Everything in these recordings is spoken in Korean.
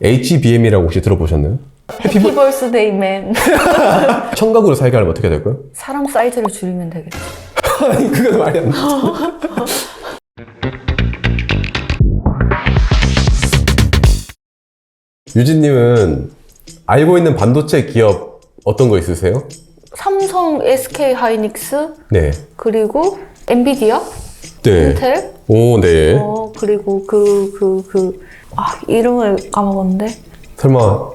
HBM이라고 혹시 들어보셨나요? 해피 벌스데이 맨. 청각으로 살게 하면 어떻게 될까요? 사람 사이즈를 줄이면 되겠다. 아니 그건 말이 안 돼. 유진님은 알고 있는 반도체 기업 어떤 거 있으세요? 삼성, SK 하이닉스, 네. 그리고 엔비디아, 네. 인텔, 오, 네. 그리고 이름을 까먹었는데. 설마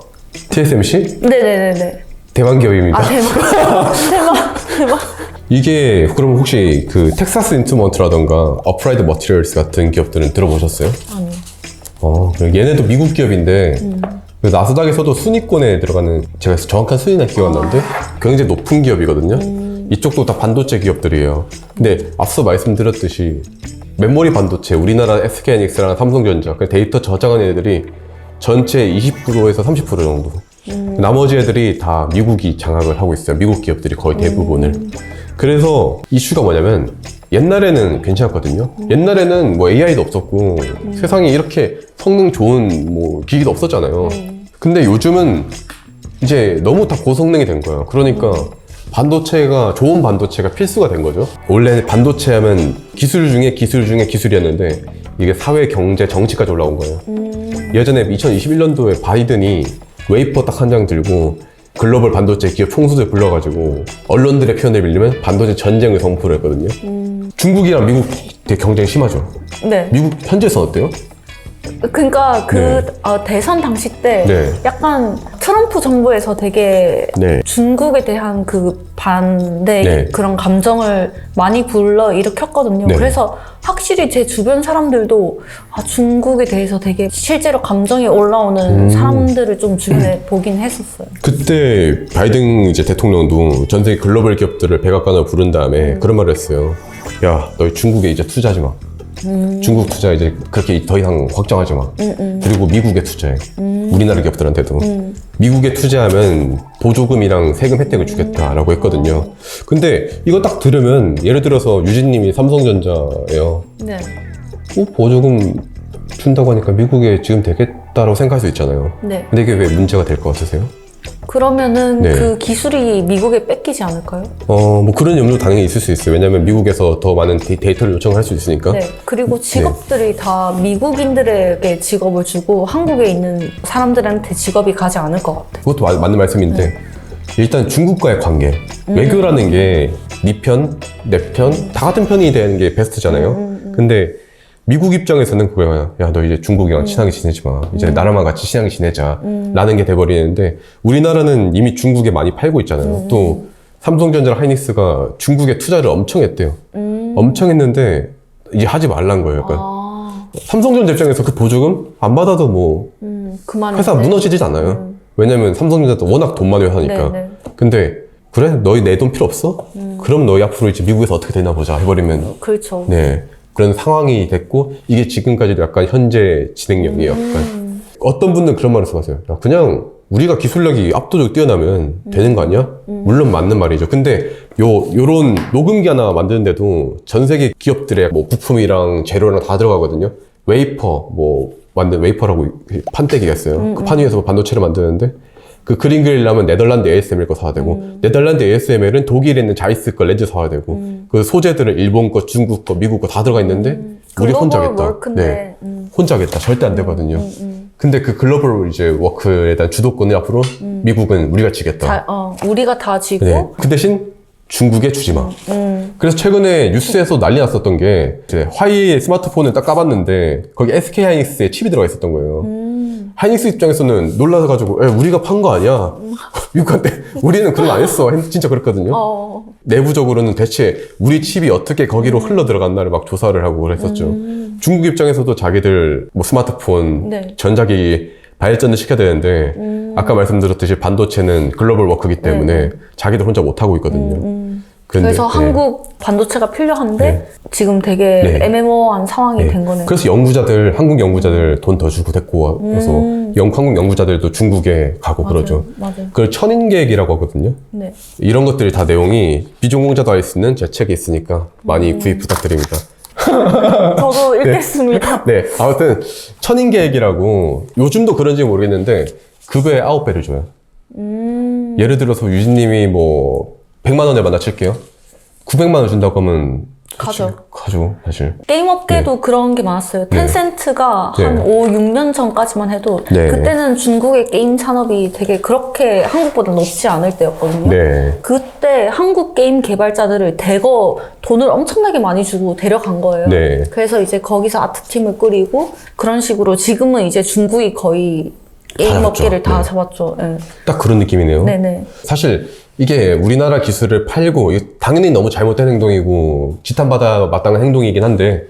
TSMC? 네네네네. 대만 기업입니다. 아, 대박. 이게 그럼 혹시 그 텍사스 인스트루먼트라던가 어프라이드 머티리얼스 같은 기업들은 들어보셨어요? 아니요. 그럼 얘네도 미국 기업인데 그 나스닥에서도 순위권에 들어가는, 제가 정확한 순위는 기억 안 나는데 굉장히 높은 기업이거든요. 이쪽도 다 반도체 기업들이에요. 근데 앞서 말씀드렸듯이 메모리 반도체, 우리나라 SK하이닉스랑 삼성전자, 그 데이터 저장하는 애들이 전체 20%에서 30% 정도. 나머지 애들이 다 미국이 장악을 하고 있어요. 미국 기업들이 거의 대부분을. 그래서 이슈가 뭐냐면 옛날에는 괜찮았거든요. 옛날에는 뭐 AI도 없었고 세상에 이렇게 성능 좋은 뭐 기기도 없었잖아요. 근데 요즘은 이제 너무 다 고성능이 된 거예요. 그러니까 반도체가, 좋은 반도체가 필수가 된 거죠. 원래 반도체 하면 기술 중에 기술이었는데 이게 사회, 경제, 정치까지 올라온 거예요. 예전에 2021년도에 바이든이 웨이퍼 딱 한 장 들고 글로벌 반도체 기업 총수들 불러가지고 언론들의 표현을 빌리면 반도체 전쟁을 선포를 했거든요. 중국이랑 미국 되게 경쟁이 심하죠. 네. 미국 현재에서 어때요? 그러니까 대선 당시 때 네. 약간 트럼프 정부에서 되게 네. 중국에 대한 그 반대 네. 그런 감정을 많이 불러 일으켰거든요. 네. 그래서 확실히 제 주변 사람들도 중국에 대해서 되게 실제로 감정이 올라오는 사람들을 좀 주변에 보긴 했었어요. 그때 바이든 이제 대통령도 전 세계 글로벌 기업들을 백악관으로 부른 다음에 그런 말을 했어요. 야, 너희 중국에 이제 투자하지 마. 중국 투자 이제 그렇게 더 이상 확장하지 마. 그리고 미국에 투자해. 우리나라 기업들한테도. 미국에 투자하면 보조금이랑 세금 혜택을 주겠다라고 했거든요. 근데 이거 딱 들으면, 예를 들어서 유진님이 삼성전자예요. 네. 보조금 준다고 하니까 미국에 지금 되겠다라고 생각할 수 있잖아요. 네. 근데 이게 왜 문제가 될 것 같으세요? 그러면은 네. 그 기술이 미국에 뺏기지 않을까요? 뭐 그런 염려도 당연히 있을 수 있어요. 왜냐면 미국에서 더 많은 데이터를 요청할 수 있으니까. 네. 그리고 직업들이 다 미국인들에게 직업을 주고 한국에 있는 사람들한테 직업이 가지 않을 것 같아요. 그것도 맞는 말씀인데 일단 중국과의 관계, 외교라는 게 네 편, 내 편, 다 같은 편이 되는 게 베스트잖아요. 근데 미국 입장에서는 그거야. 야, 너 이제 중국이랑 친하게 지내지 마. 이제 나라만 같이 친하게 지내자. 라는 게 돼버리는데 우리나라는 이미 중국에 많이 팔고 있잖아요. 또 삼성전자랑 하이닉스가 중국에 투자를 엄청 했대요. 엄청 했는데 이제 하지 말란 거예요. 약간. 삼성전자 입장에서 그 보조금 안 받아도 뭐 회사 무너지지 않아요. 왜냐면 삼성전자도 워낙 돈 많이 하니까. 네네. 근데 그래? 너희 내 돈 필요 없어? 그럼 너희 앞으로 이제 미국에서 어떻게 되나 보자 해버리면 그렇죠. 네, 그런 상황이 됐고 이게 지금까지도 약간 현재 진행형이에요. 약간. 어떤 분들은 그런 말을 써가세요. 야, 그냥 우리가 기술력이 압도적으로 뛰어나면 되는 거 아니야? 물론 맞는 말이죠. 근데 요런 녹음기 하나 만드는데도 전 세계 기업들의 뭐 부품이랑 재료랑 다 들어가거든요. 웨이퍼, 뭐 만든 웨이퍼라고 판때기가 있어요. 그 판 위에서 반도체를 만드는데 그 그림 그리려면 네덜란드 ASML 거 사야 되고 네덜란드 ASML은 독일에 있는 자이스 거 렌즈 사야 되고 그 소재들은 일본 거, 중국 거, 미국 거 다 들어가 있는데 우리 혼자겠다. 워크인데, 혼자겠다. 절대 안 되거든요. 근데 그 글로벌 이제 워크에 대한 주도권을 앞으로 미국은 우리가 지겠다. 우리가 다 지고 네. 그 대신 중국에 주지 마. 그래서 최근에 뉴스에서 난리 났었던 게 이제 화웨이 스마트폰을 딱 까봤는데 거기 SK 하이닉스에 칩이 들어가 있었던 거예요. 하이닉스 입장에서는 놀라가지고 우리가 판 거 아니야. 미국한테 우리는 그런 거 안 했어. 진짜 그랬거든요. 내부적으로는 대체 우리 칩이 어떻게 거기로 흘러 들어갔나를 막 조사를 하고 그랬었죠. 중국 입장에서도 자기들 뭐 스마트폰, 네. 전자기기 발전을 시켜야 되는데 아까 말씀드렸듯이 반도체는 글로벌 워크이기 때문에 자기들 혼자 못하고 있거든요. 그래서 한국 반도체가 필요한데 지금 되게 애매모호한 상황이 된 거네요. 그래서 한국 연구자들 돈 더 주고 데리고 와서 한국 연구자들도 중국에 가고 그러죠. 맞아요. 그걸 천인계획이라고 하거든요. 네. 이런 것들이 다 내용이 비전공자도 알 수 있는 제 책에 있으니까 많이 구입 부탁드립니다. 저도 읽겠습니다. 네, 아무튼 천인계획이라고 요즘도 그런지 모르겠는데 급여의 9배를 줘요. 예를 들어서 유진님이 뭐 100만 원에 만나 칠게요. 900만 원 준다고 하면 가죠. 가죠, 사실. 게임 업계도 그런 게 많았어요. 텐센트가 네. 한 5, 6년 전까지만 해도 네. 그때는 중국의 게임 산업이 되게 그렇게 한국보다 높지 않을 때였거든요. 네. 그때 한국 게임 개발자들을 대거 돈을 엄청나게 많이 주고 데려간 거예요. 네. 그래서 이제 거기서 아트팀을 꾸리고 그런 식으로 지금은 이제 중국이 거의 게임 잡았죠. 업계를 다 네. 잡았죠. 네. 딱 그런 느낌이네요. 네네. 사실 이게 우리나라 기술을 팔고 이게 당연히 너무 잘못된 행동이고 지탄받아 마땅한 행동이긴 한데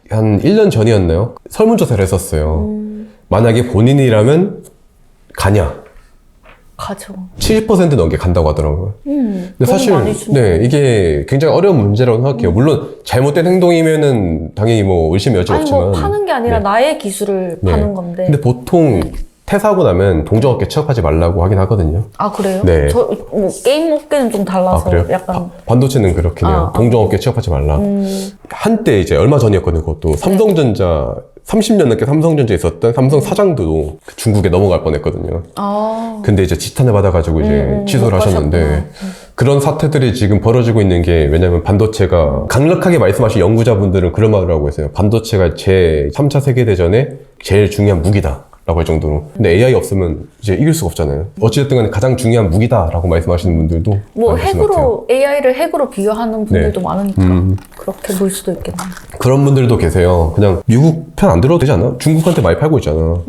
한 1년 전이었나요? 설문조사를 했었어요. 만약에 본인이라면 가냐? 가죠. 70% 넘게 간다고 하더라고요. 근데 너무 사실 많이 주네. 네, 이게 굉장히 어려운 문제라고 생각해요. 물론 잘못된 행동이면은 당연히 뭐 의심의 여지가 아니 없지만 뭐 파는 게 아니라 네. 나의 기술을 네. 파는 건데. 근데 보통 퇴사하고 나면 동종업계 취업하지 말라고 하긴 하거든요. 아 그래요? 네. 저 뭐 게임 업계는 좀 달라서 아, 그래요? 약간 반도체는 그렇긴 해요. 동종업계 취업하지 말라. 한때 이제 얼마 전이었거든요. 그것도 삼성전자 30년 넘게 삼성전자에 있었던 삼성 사장도 중국에 넘어갈 뻔했거든요. 아 근데 이제 지탄을 받아가지고 이제 취소를 못 하셨는데 가셨구나. 그런 사태들이 지금 벌어지고 있는 게 왜냐면 반도체가 강력하게 말씀하신 연구자분들은 그런 말을 하고 있어요. 반도체가 제 3차 세계대전에 제일 중요한 무기다. 라고 할 정도로. 근데 AI 없으면 이제 이길 수가 없잖아요. 어찌됐든 간에 가장 중요한 무기다라고 말씀하시는 분들도 뭐 많으신 것 같아요. 핵으로 AI를 핵으로 비교하는 분들도 네. 많으니까 그렇게 볼 수도 있겠네요. 그런 분들도 계세요. 그냥 미국 편 안 들어도 되지 않아? 중국한테 많이 팔고 있잖아.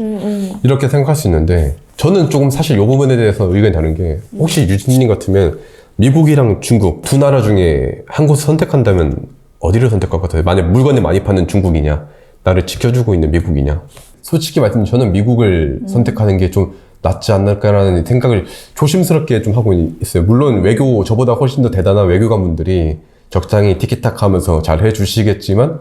이렇게 생각할 수 있는데 저는 조금 사실 이 부분에 대해서 의견이 다른 게 혹시 유진님 같으면 미국이랑 중국 두 나라 중에 한 곳을 선택한다면 어디를 선택할 것 같아요? 만약 물건을 많이 파는 중국이냐 나를 지켜주고 있는 미국이냐. 솔직히 말씀드리면 저는 미국을 선택하는 게 좀 낫지 않을까라는 생각을 조심스럽게 좀 하고 있어요. 물론 외교 저보다 훨씬 더 대단한 외교관분들이 적당히 티키타카 하면서 잘 해주시겠지만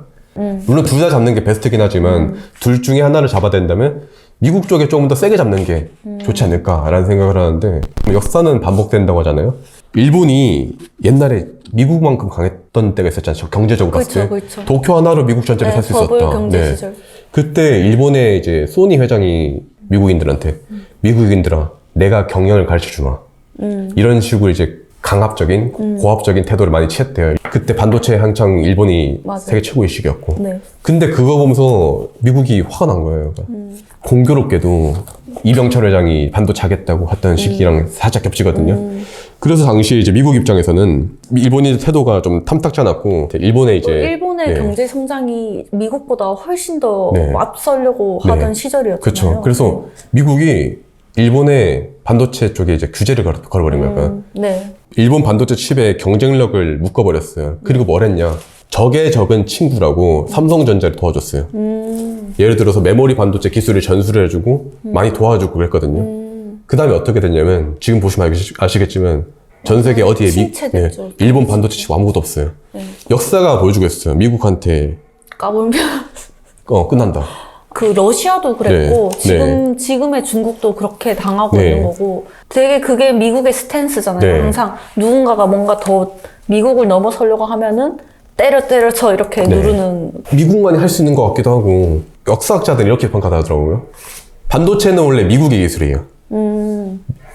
물론 둘 다 잡는 게 베스트긴 하지만 둘 중에 하나를 잡아야 된다면 미국 쪽에 조금 더 세게 잡는 게 좋지 않을까라는 생각을 하는데 역사는 반복된다고 하잖아요. 일본이 옛날에 미국만큼 강했던 때가 있었잖아요. 경제적으로 봤을 때. 그렇죠. 도쿄 하나로 미국 전체를 살 수 있었다. 버블 경제 시절. 그때 일본의 이제 소니 회장이 미국인들한테 미국인들아 내가 경영을 가르쳐 주마. 이런 식으로 이제 강압적인 고압적인 태도를 많이 취했대요. 그때 반도체 한창 일본이 맞아요. 세계 최고의 시기였고. 네. 근데 그거 보면서 미국이 화가 난 거예요. 공교롭게도 이병철 회장이 반도체 하겠다고 했던 시기랑 살짝 겹치거든요. 그래서 당시에 이제 미국 입장에서는 일본의 태도가 좀 탐탁지 않았고 일본의 이제 일본의 네. 경제 성장이 미국보다 훨씬 더 네. 앞서려고 네. 하던 시절이었잖아요. 그렇죠. 그래서 미국이 일본의 반도체 쪽에 이제 규제를 걸어버린 거예요. 네. 일본 반도체 칩의 경쟁력을 묶어버렸어요. 그리고 뭘 했냐. 적의 적은 친구라고 삼성전자를 도와줬어요. 예를 들어서 메모리 반도체 기술을 전수를 해주고 많이 도와주고 그랬거든요. 그 다음에 어떻게 됐냐면 지금 보시면 아시겠지만 전 세계 어디에 침체됐죠. 일본 반도체 칩 아무것도 없어요. 역사가 보여주고 있어요. 미국한테 까불면 끝난다. 그 러시아도 그랬고 네. 지금의 중국도 그렇게 당하고 네. 있는 거고 되게 그게 미국의 스탠스잖아요. 네. 항상 누군가가 뭔가 더 미국을 넘어서려고 하면은 때려쳐 이렇게 네. 누르는. 미국만이 할 수 있는 것 같기도 하고 역사학자들이 이렇게 평가하더라고요. 반도체는 원래 미국의 기술이에요.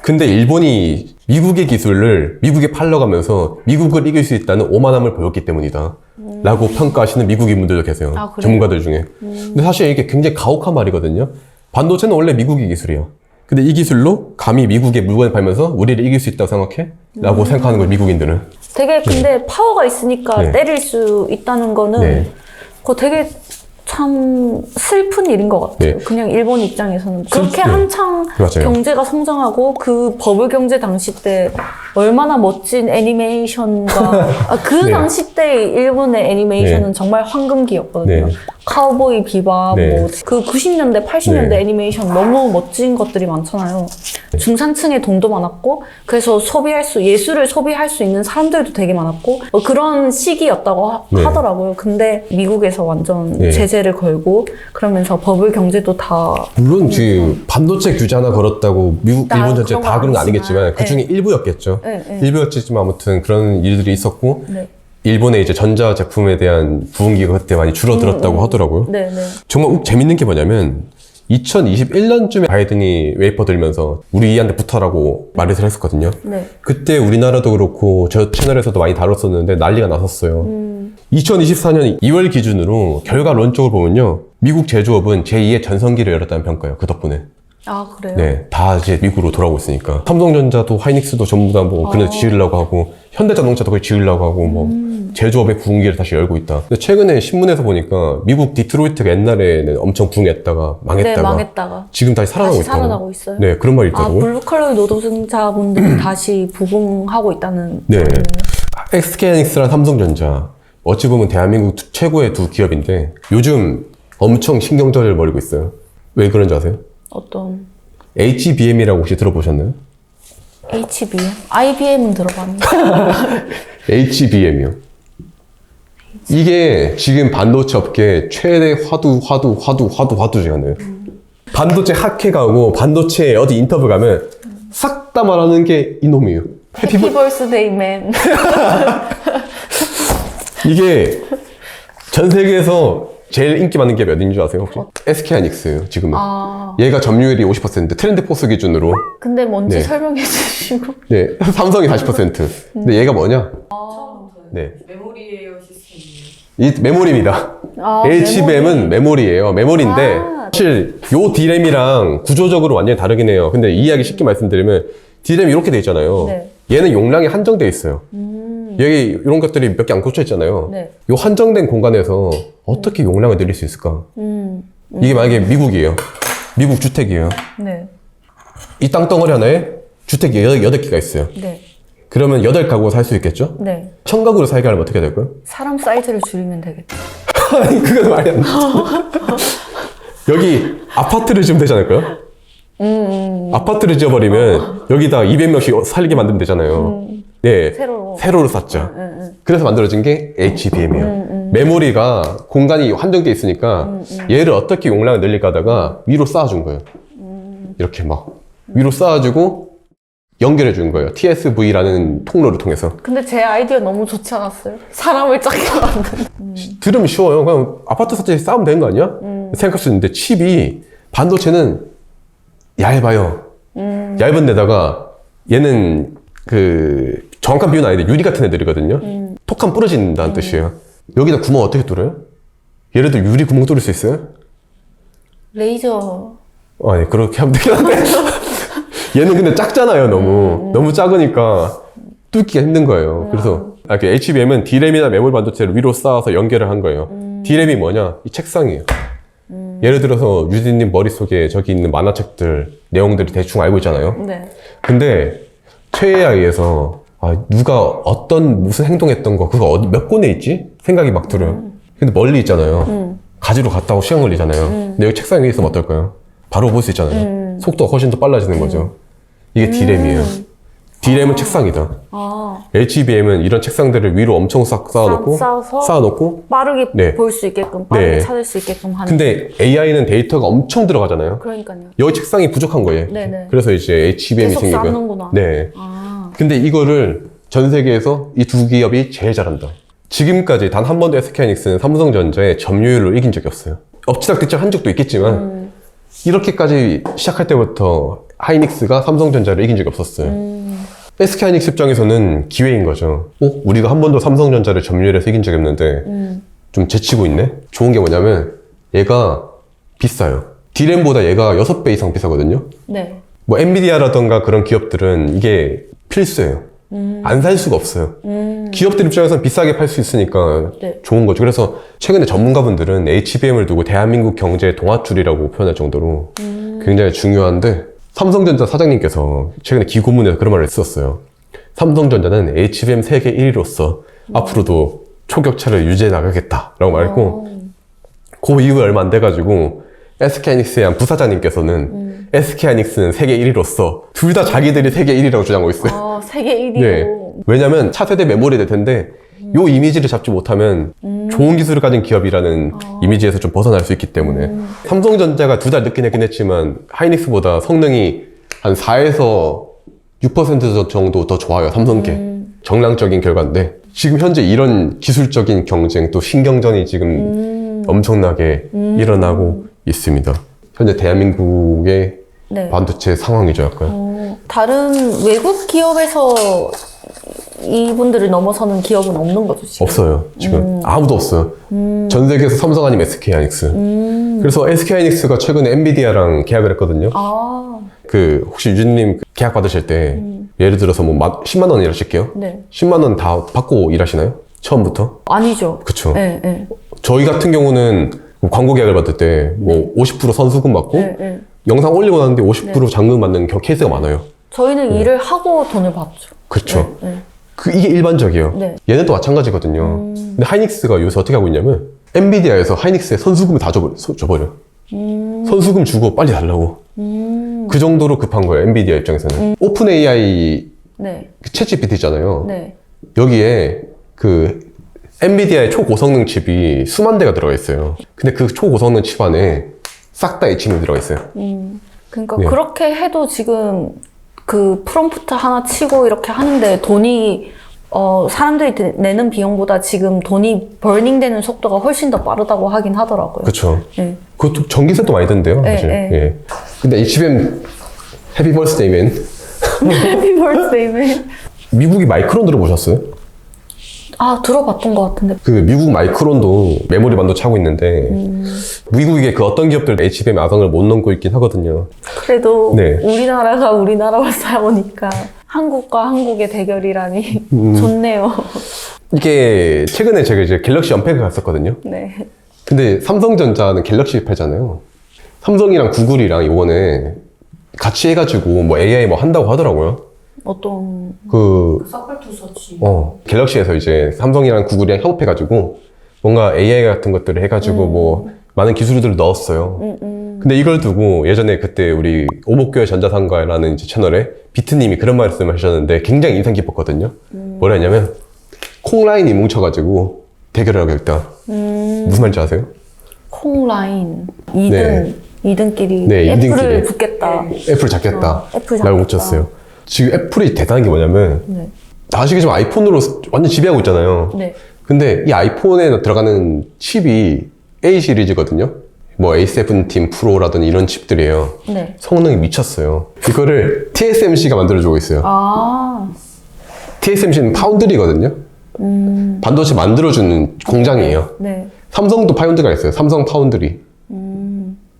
근데 일본이 미국의 기술을 미국에 팔러가면서 미국을 이길 수 있다는 오만함을 보였기 때문이다. 라고 평가하시는 미국인 분들도 계세요. 아, 그래요? 전문가들 중에. 근데 사실 이게 굉장히 가혹한 말이거든요. 반도체는 원래 미국의 기술이야. 근데 이 기술로 감히 미국의 물건을 팔면서 우리를 이길 수 있다고 생각해? 라고 생각하는 거예요, 미국인들은. 되게 근데 파워가 있으니까 네. 때릴 수 있다는 거는 네. 그거 되게 참 슬픈 일인 것 같아요. 네. 그냥 일본 입장에서는 그렇게 네. 한창 맞아요. 경제가 성장하고 그 버블 경제 당시 때 얼마나 멋진 애니메이션과 그 네. 당시 때 일본의 애니메이션은 네. 정말 황금기였거든요. 네. 카우보이 비밥, 네. 뭐 그 90년대, 80년대 네. 애니메이션 너무 멋진 것들이 많잖아요. 중산층의 돈도 많았고 그래서 예술을 소비할 수 있는 사람들도 되게 많았고 그런 시기였다고 네. 하더라고요. 근데 미국에서 완전 네. 제재를 걸고 그러면서 버블 경제도 다 물론 그 반도체 규제 하나 걸었다고 미국, 다 일본 전체 그런 다 건 그런 건 아니지만, 아니겠지만 그 중에 네. 일부였겠죠. 네, 네. 일부였지만 아무튼 그런 일들이 있었고 네. 일본의 이제 전자 제품에 대한 부흥기가 그때 많이 줄어들었다고 하더라고요. 네네. 정말 재밌는 게 뭐냐면 2021년쯤에 바이든이 웨이퍼 들면서 우리 이한테 붙어라고 말을 했었거든요. 네. 그때 우리나라도 그렇고 저 채널에서도 많이 다뤘었는데 난리가 났었어요. 2024년 2월 기준으로 결과론적으로 보면요. 미국 제조업은 제2의 전성기를 열었다는 평가예요. 그 덕분에. 아, 그래요? 네, 다 이제 미국으로 돌아오고 있으니까. 삼성전자도 하이닉스도 전부 다 뭐 그런 데 지으려고 하고, 현대자동차도 거의 지으려고 하고, 뭐 제조업의 부흥기를 다시 열고 있다. 근데 최근에 신문에서 보니까 미국 디트로이트가 옛날에는 엄청 부흥했다가 망했다가, 네, 망했다가. 지금 다시 살아나고 다시 있다고. 살아나고 있어요? 네, 그런 말이 아, 있더라고요. 블루컬러 노동자분들이 다시 부흥하고 있다는. 네. SK하이닉스랑 삼성전자. 어찌 보면 대한민국 최고의 두 기업인데, 요즘 엄청 신경전을 벌이고 있어요. 왜 그런지 아세요? 어떤? HBM이라고 혹시 들어보셨나요? HBM? IBM은 들어봤는데. HBM이요. 이게 지금 반도체 업계 최대 화두지간해요. 반도체 학회 가고 반도체 어디 인터뷰 가면 싹 다 말하는 게 이놈이에요. 해피 벌스데이 맨. 이게 전 세계에서 제일 인기 많은 게 몇인 줄 아세요? 혹시? SK하이닉스예요, 지금은. 아, 얘가 점유율이 50%, 트렌드 포스 기준으로. 근데 뭔지 네. 설명해 주시고. 네, 삼성이 40%. 근데 얘가 뭐냐? 네. 메모리에어 시스템이에요. 이 메모리입니다. 아, HBM은 메모리예요. 메모리인데 아. 사실 요 D램이랑 구조적으로 완전히 다르긴 해요. 근데 이야기 쉽게 말씀드리면 D램이 이렇게 돼 있잖아요. 네. 얘는 용량이 한정돼 있어요. 여기 이런 것들이 몇 개 안 꽂혀 있잖아요. 네. 요 한정된 공간에서 어떻게 용량을 늘릴 수 있을까? 이게 만약에 미국이에요. 미국 주택이에요. 네. 이 땅덩어리 하나에 주택이 8개가 있어요. 네. 그러면 8가구가 살 수 있겠죠? 네. 1000가구로 살게 하면 어떻게 될까요? 사람 사이즈를 줄이면 되겠다. 아니, 그건 말이 안 돼. 여기 아파트를 지으면 되지 않을까요? 아파트를 지어버리면 여기다 200명씩 살게 만들면 되잖아요. 네. 세로로. 쌓죠. 그래서 만들어진 게 HBM이에요. 메모리가 공간이 한정돼 있으니까 얘를 어떻게 용량을 늘릴까 하다가 위로 쌓아준 거예요. 이렇게 막 위로 쌓아주고 연결해 준 거예요. TSV라는 통로를 통해서. 근데 제 아이디어 너무 좋지 않았어요? 사람을 작게 만드는. 들으면 쉬워요. 그냥 아파트 사채 쌓으면 되는 거 아니야? 생각할 수 있는데 칩이 반도체는 얇아요. 얇은 데다가 얘는 그 정확한 비유는 아닌데 유리 같은 애들이거든요. 톡하면 부러진다는 뜻이에요. 여기다 구멍 어떻게 뚫어요? 예를 들어 유리 구멍 뚫을 수 있어요? 레이저. 아니 그렇게 하면 되긴 한데 얘는 근데 작잖아요. 너무 작으니까 뚫기가 힘든 거예요. 그래서 HBM은 D램이나 메모리 반도체를 위로 쌓아서 연결을 한 거예요. D램이 뭐냐? 이 책상이에요. 예를 들어서 유진님 머릿속에 저기 있는 만화책들 내용들이 대충 알고 있잖아요. 네. 근데 최AI에서 누가 무슨 행동했던 거 그거 몇 권에 있지? 생각이 막 들어요. 근데 멀리 있잖아요. 가지러 갔다 오고 시간 걸리잖아요. 근데 여기 책상 위에 있으면 어떨까요? 바로 볼 수 있잖아요. 속도가 훨씬 더 빨라지는 거죠. 이게 D램이에요. D램은 책상이다. 아, HBM은 이런 책상들을 위로 엄청 싹 쌓아놓고 쌓아놓고 빠르게 네. 볼 수 있게끔, 빠르게 네. 찾을 수 있게끔 하는. 근데 AI는 데이터가 엄청 들어가잖아요. 그러니까요. 여기 책상이 부족한 거예요. 네네. 그래서 이제 HBM이 계속 생기고요. 쌓는구나. 네. 아, 근데 이거를 전 세계에서 이 두 기업이 제일 잘한다. 지금까지 단 한 번도 SK하이닉스는 삼성전자의 점유율로 이긴 적이 없어요. 엎치락뒤치락 한 적도 있겠지만 이렇게까지 시작할 때부터 하이닉스가 삼성전자를 이긴 적이 없었어요. SK하이닉스 입장에서는 기회인 거죠. 우리가 한 번도 삼성전자를 점유율에서 이긴 적이 없는데 좀 제치고 있네? 좋은 게 뭐냐면 얘가 비싸요. D램보다 얘가 6배 이상 비싸거든요. 네. 뭐 엔비디아라던가 그런 기업들은 이게 필수예요. 안 살 수가 없어요. 기업들 입장에서는 비싸게 팔 수 있으니까 네. 좋은 거죠. 그래서 최근에 전문가분들은 HBM을 두고 대한민국 경제의 동아줄이라고 표현할 정도로 굉장히 중요한데 삼성전자 사장님께서 최근에 기고문에서 그런 말을 썼어요. 삼성전자는 HBM 세계 1위로서 앞으로도 초격차를 유지해 나가겠다라고 말했고 그 이후에 얼마 안 돼가지고 SK하이닉스의 한 부사장님께서는 SK하이닉스는 세계 1위로서 둘 다 자기들이 세계 1위라고 주장하고 있어요. 세계 1위로. 네. 왜냐면 차세대 메모리 될 텐데 요 이미지를 잡지 못하면 좋은 기술을 가진 기업이라는 이미지에서 좀 벗어날 수 있기 때문에 삼성전자가 2달 늦긴 했지만 하이닉스보다 성능이 한 4에서 6% 정도 더 좋아요. 삼성계. 정량적인 결과인데 지금 현재 이런 기술적인 경쟁 또 신경전이 지금 엄청나게 일어나고 있습니다. 현재 대한민국의 네. 반도체 상황이죠, 약간. 다른 외국 기업에서 이분들을 넘어서는 기업은 없는 거죠, 지금? 없어요, 지금. 아무도 없어요. 전 세계에서 삼성 아니면 SK 하이닉스. 그래서 SK 하이닉스가 최근에 엔비디아랑 계약을 했거든요. 아, 혹시 유진님 계약 받으실 때, 예를 들어서 뭐 10만 원 일하실게요. 네. 10만 원 다 받고 일하시나요? 처음부터? 아니죠. 그쵸. 네, 네. 저희 같은 경우는 광고 계약을 받을 때 뭐 50% 선수금 받고 네, 네. 영상 올리고 나는데 50% 잔금 받는 케이스가 많아요. 저희는 일을 하고 돈을 받죠. 그렇죠. 네, 네. 이게 일반적이에요. 네. 얘네도 마찬가지거든요. 근데 하이닉스가 요새 어떻게 하고 있냐면 엔비디아에서 하이닉스에 선수금을 다 줘버려. 선수금 주고 빨리 달라고. 그 정도로 급한 거예요, 엔비디아 입장에서는. 오픈 AI 네. 챗 GPT 있잖아요. 네. 여기에 엔비디아의 초고성능 칩이 수만 대가 들어가 있어요. 근데 그 초고성능 칩 안에 싹 다 HM이 들어가 있어요. 그러니까 네. 그렇게 해도 지금 그 프롬프트 하나 치고 이렇게 하는데 돈이 사람들이 내는 비용보다 지금 돈이 버닝되는 속도가 훨씬 더 빠르다고 하긴 하더라고요. 그렇죠. 네. 그것도 전기세도 많이 든대요, 네, 사실. 네. 예. 근데 HBM 해피 버스데이맨 해피 벌스데이맨. 미국이 마이크론 들어보셨어요? 아, 들어봤던 것 같은데. 미국 마이크론도 메모리 반도체 하고 있는데 미국의 어떤 기업들 HBM 아성을 못 넘고 있긴 하거든요. 그래도 네. 우리나라가 우리나라와 싸우니까 한국과 한국의 대결이라니 좋네요. 이게 최근에 제가 이제 갤럭시 언팩을 갔었거든요. 네. 근데 삼성전자는 갤럭시 팔잖아요. 삼성이랑 구글이랑 이번에 같이 해가지고 뭐 AI 뭐 한다고 하더라고요. 어떤 서클투서치. 갤럭시에서 이제 삼성이랑 구글이랑 협업해가지고 뭔가 AI 같은 것들을 해가지고 뭐 많은 기술들을 넣었어요. 근데 이걸 두고 예전에 그때 우리 오목교회 전자상가라는 이제 채널에 비트님이 그런 말씀을 하셨는데 굉장히 인상 깊었거든요. 뭐라 했냐면 콩라인이 뭉쳐가지고 대결을 하겠다. 무슨 말인지 아세요? 콩라인 네. 2등끼리 네, 애플을 2등끼리. 붙겠다. 애플 잡겠다. 애플 라고 잡겠다. 뭉쳤어요. 지금 애플이 대단한 게 뭐냐면 네. 다 아시겠지만 아이폰으로 완전 지배하고 있잖아요. 네. 근데 이 아이폰에 들어가는 칩이 A 시리즈거든요. 뭐 A17 프로라든지 이런 칩들이에요. 네. 성능이 미쳤어요. 이거를 TSMC가 만들어주고 있어요. 아, TSMC는 파운드리거든요. 반도체 만들어주는 공장이에요. 네. 삼성도 파운드리가 있어요. 삼성 파운드리.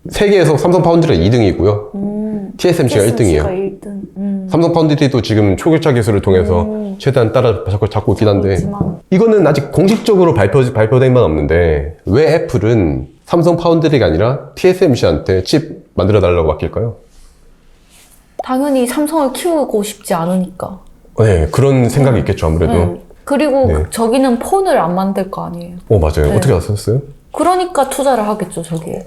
세계에서 삼성 파운드리가 2등이고요. TSMC가 1등이에요. 1등. 삼성 파운드리도 지금 초격차 기술을 통해서 최대한 따라 잡고 있긴 한데 있지만. 이거는 아직 공식적으로 발표된 건 없는데 왜 애플은 삼성 파운드리가 아니라 TSMC한테 칩 만들어 달라고 맡길까요? 당연히 삼성을 키우고 싶지 않으니까. 네, 그런 생각이 있겠죠, 아무래도. 그리고 네. 저기는 폰을 안 만들 거 아니에요. 맞아요. 네. 어떻게 아셨어요? 그러니까 투자를 하겠죠, 저기에.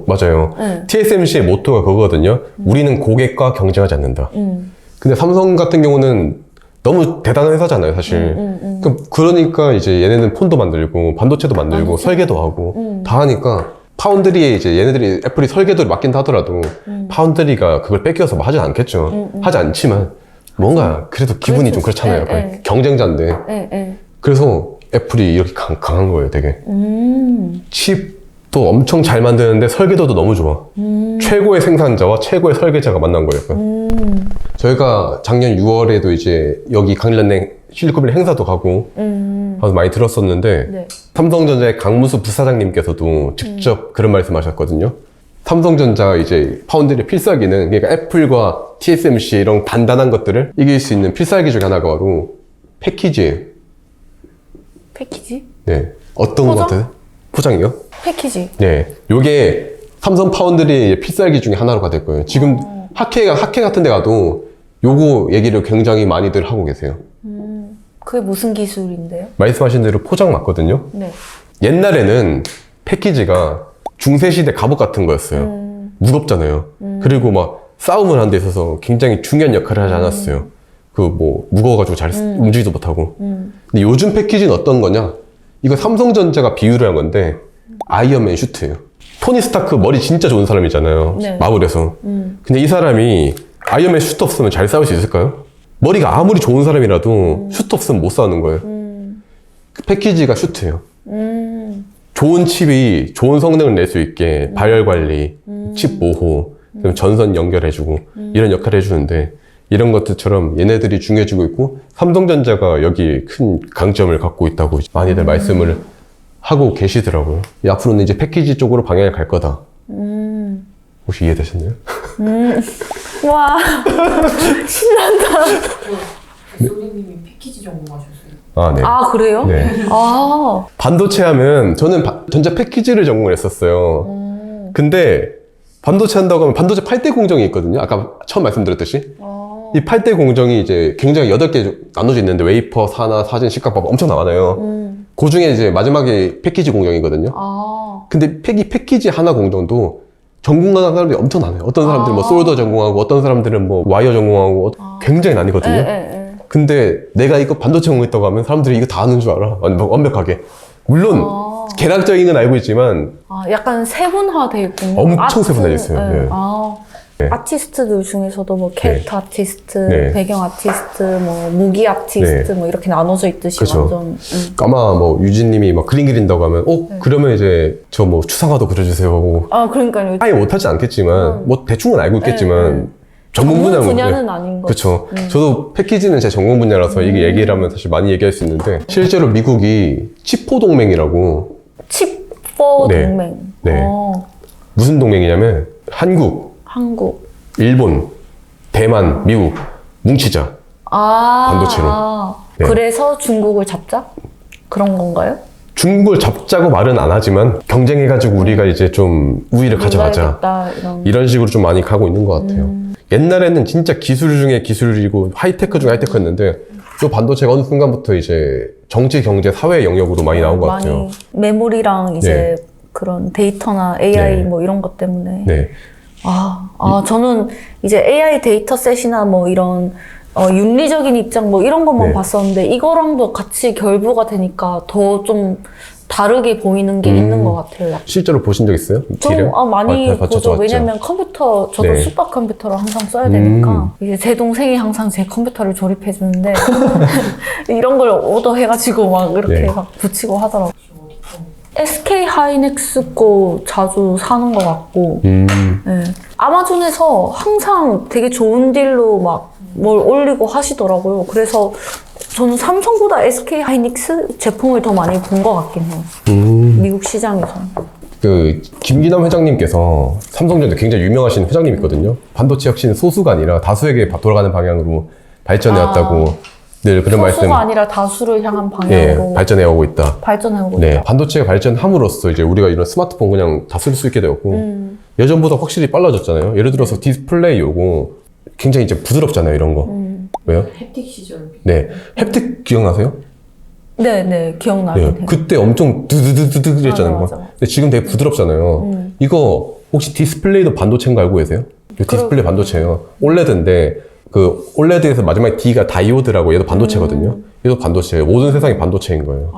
맞아요. 네. TSMC의 모토가 그거거든요. 우리는 고객과 경쟁하지 않는다. 근데 삼성 같은 경우는 너무 대단한 회사잖아요, 사실. 그러니까 이제 얘네는 폰도 만들고, 반도체도 만들고, 설계도 하고, 다 하니까, 파운드리에 이제 얘네들이, 애플이 설계도를 맡긴다 하더라도, 파운드리가 그걸 뺏겨서 뭐 하진 않겠죠. 하지 않지만, 뭔가, 그래도 기분이 좀 그렇잖아요. 네, 약간 네. 경쟁자인데. 네. 그래서 애플이 이렇게 강한 거예요, 되게. 칩도 엄청 잘 만드는데 설계도도 너무 좋아. 최고의 생산자와 최고의 설계자가 만난 거예요. 약간. 저희가 작년 6월에도 이제 여기 강일랜드 실리콘밸리 행사도 가고 하면서 많이 들었었는데 네. 삼성전자의 강문수 부사장님께서도 직접 그런 말씀 하셨거든요. 삼성전자 이제 파운드리 필살기는 그러니까 애플과 TSMC 이런 단단한 것들을 이길 수 있는 필살기 중에 하나가 바로 패키지예요. 패키지? 네. 어떤 포장? 것 같아요? 포장이요? 패키지. 네. 요게 삼성 파운드리의 필살기 중에 하나로가 될 거예요. 지금 학회 같은 데 가도 요거 얘기를 굉장히 많이들 하고 계세요. 그게 무슨 기술인데요? 말씀하신 대로 포장 맞거든요. 네. 옛날에는 패키지가 중세시대 갑옷 같은 거였어요. 무겁잖아요. 그리고 막 싸움을 하는 데 있어서 굉장히 중요한 역할을 하지 않았어요. 무거워가지고 잘 움직이지도 못하고. 근데 요즘 패키지는 어떤 거냐? 이거 삼성전자가 비유를 한 건데, 아이언맨 슈트예요. 토니 스타크 머리 진짜 좋은 사람이잖아요. 네. 마블에서. 근데 이 사람이 아이언맨 슈트 없으면 잘 싸울 수 있을까요? 머리가 아무리 좋은 사람이라도 슈트 없으면 못 싸우는 거예요. 패키지가 슈트예요. 좋은 칩이 좋은 성능을 낼 수 있게 발열 관리, 칩 보호, 그리고 전선 연결해주고 이런 역할을 해주는데 이런 것들처럼 얘네들이 중요해지고 있고 삼성전자가 여기 큰 강점을 갖고 있다고 많이들 말씀을 하고 계시더라고요. 앞으로는 이제 패키지 쪽으로 방향을 갈 거다. 혹시 이해되셨나요? 와, 신난다. 소리님이 패키지 전공하셨어요? 아, 네. 아, 그래요? 네. 아, 반도체 하면 저는 전자 패키지를 전공을 했었어요. 근데 반도체 한다고 하면 반도체 8대 공정이 있거든요. 아까 처음 말씀드렸듯이. 이 8대 공정이 이제 굉장히 8개 나눠져 있는데 웨이퍼, 산화, 사진, 식각법 엄청 많아요. 그 중에 이제 마지막에 패키지 공정이거든요. 아, 근데 패키지 하나 공정도 전공하는 사람들이 엄청 많아요. 어떤 사람들은 뭐 솔더 전공하고 어떤 사람들은 뭐 와이어 전공하고 굉장히 나뉘거든요. 근데 내가 이거 반도체 전공했다고 하면 사람들이 이거 다 아는 줄 알아. 완벽하게. 물론 개략적인 건 알고 있지만 아, 약간 세분화돼 있군요. 엄청 세분화돼 있어요. 네. 아, 네. 아티스트들 중에서도 뭐 캐릭터 아티스트, 네. 배경 아티스트, 뭐 무기 아티스트 네. 뭐 이렇게 나눠져 있듯이 그쵸. 완전. 아마 뭐 유진님이 막 그림 그린다고 하면 그러면 이제 저 뭐 추상화도 그려주세요 하고 아, 그러니까요. 아예 못하지 않겠지만 뭐 대충은 알고 있겠지만 전문 분야는 아닌 거죠. 그렇죠. 저도 패키지는 제 전공 분야라서 이게 얘기를 하면 사실 많이 얘기할 수 있는데 실제로 미국이 치포 동맹이라고 칩4 네. 동맹. 네. 무슨 동맹이냐면 한국. 일본, 대만, 미국 뭉치자. 아, 반도체로. 네. 그래서 중국을 잡자? 그런 건가요? 중국을 잡자고 말은 안 하지만 경쟁해가지고 우리가 이제 좀 우위를 가져가자. 놀라야겠다, 이런 식으로 좀 많이 가고 있는 것 같아요. 옛날에는 진짜 기술 중에 기술이고 하이테크 중에 하이테크였는데 또 반도체가 어느 순간부터 이제 정치, 경제, 사회 영역으로 많이 나온 것 같아요. 메모리랑 이제 그런 데이터나 AI 네. 뭐 이런 것 때문에. 네. 저는 이제 AI 데이터셋이나 뭐 이런 윤리적인 입장 뭐 이런 것만 네. 봤었는데 이거랑도 같이 결부가 되니까 더 좀 다르게 보이는 게 있는 것 같아요. 약간. 실제로 보신 적 있어요? 좀 딜을? 많이 봤죠, 보죠. 봤죠. 왜냐면 컴퓨터, 저도 네. 슈퍼컴퓨터를 항상 써야 되니까 이제 제 동생이 항상 제 컴퓨터를 조립해 주는데 이런 걸 오더해가지고 막 이렇게 네. 막 붙이고 하더라고요. SK 하이닉스 거 자주 사는 것 같고 네. 아마존에서 항상 되게 좋은 딜로 막 뭘 올리고 하시더라고요. 그래서 저는 삼성보다 SK 하이닉스 제품을 더 많이 본 것 같긴 해요. 미국 시장에서. 그 김기남 회장님께서 삼성전자 굉장히 유명하신 회장님 있거든요. 반도체 혁신 소수가 아니라 다수에게 돌아가는 방향으로 발전해 왔다고 늘 그런 말씀. 소수가 아니라 다수를 향한 방향으로 발전해 오고 있다. 발전해오고 네, 있다. 반도체가 발전함으로써 이제 우리가 이런 스마트폰 그냥 다 쓸 수 있게 되었고 예전보다 확실히 빨라졌잖아요. 예를 들어서 디스플레이 요거 굉장히 이제 부드럽잖아요, 이런 거. 왜요? 햅틱 시절. 네, 햅틱 기억나세요? 네, 기억나긴 해요. 그때 엄청 드드드드드 그랬잖아요. 맞아. 근데 지금 되게 부드럽잖아요. 이거 혹시 디스플레이도 반도체인 거 알고 계세요? 이거 디스플레이 반도체예요. 올레드인데 그 올레드에서 마지막에 D가 다이오드라고 얘도 반도체거든요. 얘도 반도체예요. 모든 세상이 반도체인 거예요.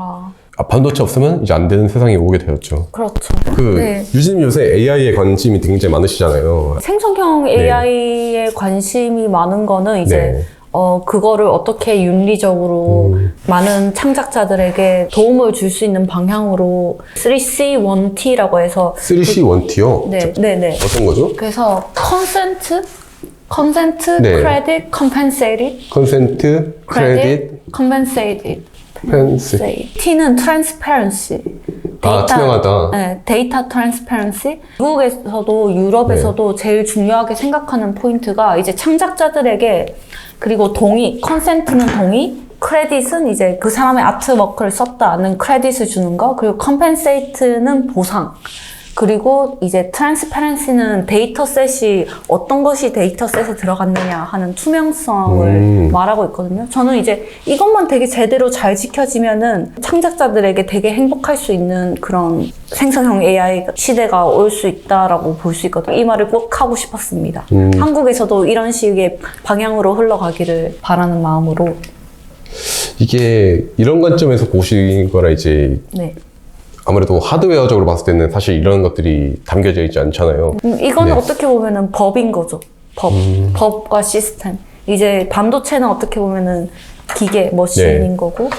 반도체 없으면 이제 안 되는 세상이 오게 되었죠. 그렇죠. 네. 유진님 요새 AI에 관심이 굉장히 많으시잖아요. 생성형 AI에 관심이 많은 거는 이제 네. 그거를 어떻게 윤리적으로 많은 창작자들에게 도움을 줄 수 있는 방향으로 3C1T라고 해서 3C 1T요? 네. 어떤 거죠? 그래서 consent, 네. credit, compensated, 컨센트, 크레딧, compensated. 펜스. T는 transparency. 투명하다. 네, 데이터 트랜스퍼런시. 미국에서도 유럽에서도 제일 중요하게 생각하는 포인트가 이제 창작자들에게 그리고 동의, 컨센트는 동의, 크레딧은 이제 그 사람의 아트워크를 썼다는 크레딧을 주는 거, 그리고 컴펜세이트는 보상. 그리고 이제 트랜스퍼런시는 데이터셋이 어떤 것이 데이터셋에 들어갔느냐 하는 투명성을 말하고 있거든요. 저는 이제 이것만 되게 제대로 잘 지켜지면은 창작자들에게 되게 행복할 수 있는 그런 생성형 AI 시대가 올 수 있다라고 볼 수 있거든요. 이 말을 꼭 하고 싶었습니다. 한국에서도 이런 식의 방향으로 흘러가기를 바라는 마음으로. 이게 이런 관점에서 보신 거라 이제 네. 아무래도 하드웨어적으로 봤을 때는 사실 이런 것들이 담겨져 있지 않잖아요. 이거는 네. 어떻게 보면은 법인 거죠. 법과 시스템. 이제 반도체는 어떻게 보면은 기계, 머신인 네. 거고.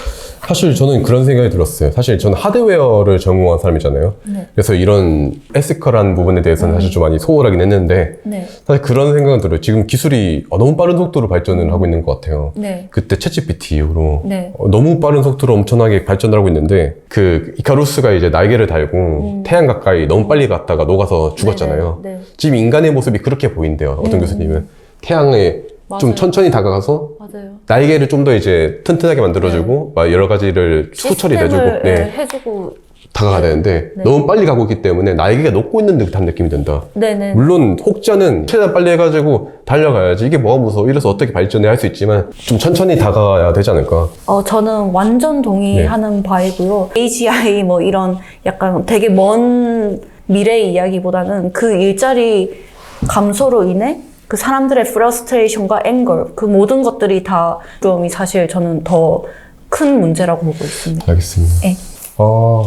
사실 저는 그런 생각이 들었어요. 사실 저는 하드웨어를 전공한 사람이잖아요. 네. 그래서 이런 에시컬한 부분에 대해서는 사실 좀 많이 소홀하긴 했는데 네. 사실 그런 생각은 들어요. 지금 기술이 너무 빠른 속도로 발전을 하고 있는 것 같아요. 네. 그때 챗GPT 이후로 네. 너무 빠른 속도로 엄청나게 발전을 하고 있는데 그 이카루스가 이제 날개를 달고 태양 가까이 너무 빨리 갔다가 녹아서 죽었잖아요. 네, 네, 네. 지금 인간의 모습이 그렇게 보인대요. 어떤 교수님은 태양에 좀 맞아요. 천천히 다가가서 맞아요. 날개를 좀 더 이제 튼튼하게 만들어주고 막 여러 가지를 수처리 내주고 시스템을, 네, 해주고. 다가가야 되는데 네. 너무 빨리 가고 있기 때문에 날개가 녹고 있는 듯한 느낌이 든다. 네네. 물론 혹자는 최대한 빨리 해가지고 달려가야지 이게 뭐가 무서워 이래서 어떻게 발전해 할 수 있지만 좀 천천히 다가가야 되지 않을까. 저는 완전 동의하는 바이고요. AGI 뭐 이런 약간 되게 먼 미래의 이야기보다는 그 일자리 감소로 인해 그 사람들의 프러스트레이션과 앵걸 그 모든 것들이 다 좀 사실 저는 더 큰 문제라고 보고 있습니다. 알겠습니다. 네.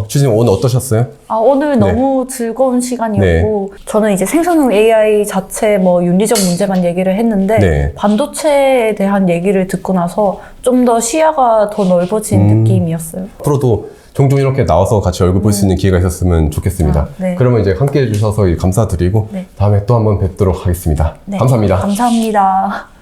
주진님 오늘 어떠셨어요? 오늘 너무 즐거운 시간이었고 저는 이제 생성형 AI 자체 뭐 윤리적 문제만 얘기를 했는데 네. 반도체에 대한 얘기를 듣고 나서 좀 더 시야가 더 넓어진 느낌이었어요. 앞으로도 종종 이렇게 나와서 같이 얼굴 볼 수 있는 기회가 있었으면 좋겠습니다. 네. 그러면 이제 함께 해주셔서 감사드리고 네. 다음에 또 한번 뵙도록 하겠습니다. 네. 감사합니다. 감사합니다.